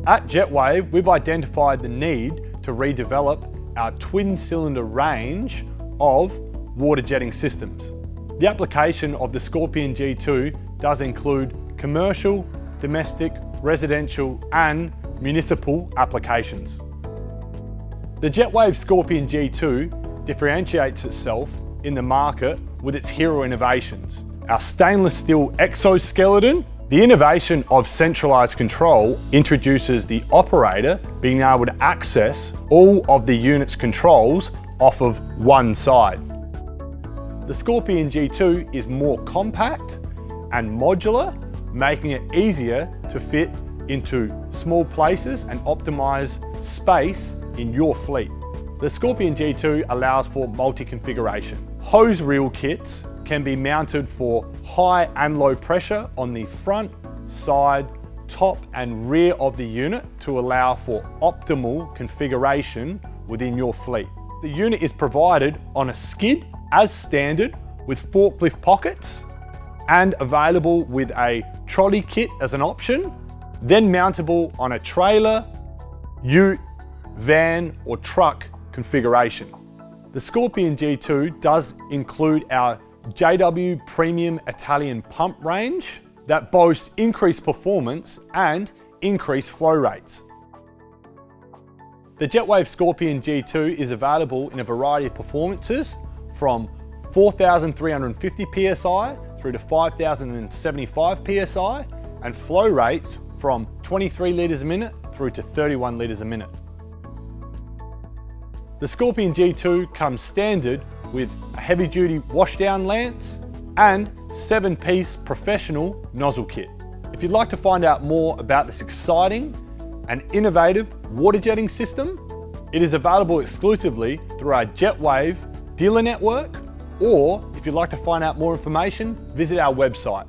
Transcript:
At Jetwave, we've identified the need to redevelop our twin-cylinder range of water jetting systems. The application of the Scorpion G2 does include commercial, domestic, residential and municipal applications. The Jetwave Scorpion G2 differentiates itself in the market with its hero innovations. Our stainless steel exoskeleton. The innovation of centralized control introduces the operator being able to access all of the unit's controls off of one side. The Scorpion G2 is more compact and modular, making it easier to fit into small places and optimize space in your fleet. The Scorpion G2 allows for multi-configuration. Hose reel kits can be mounted for high and low pressure on the front, side, top and rear of the unit to allow for optimal configuration within your fleet. The unit is provided on a skid as standard with forklift pockets and available with a trolley kit as an option, then mountable on a trailer, ute, van or truck configuration. The Scorpion G2 does include our JW Premium Italian pump range that boasts increased performance and increased flow rates. The Jetwave Scorpion G2 is available in a variety of performances from 4,350 PSI through to 5,075 PSI and flow rates from 23 litres a minute through to 31 litres a minute. The Scorpion G2 comes standard with a heavy-duty washdown lance and 7-piece professional nozzle kit. If you'd like to find out more about this exciting and innovative water jetting system, it is available exclusively through our Jetwave dealer network, or if you'd like to find out more information, visit our website.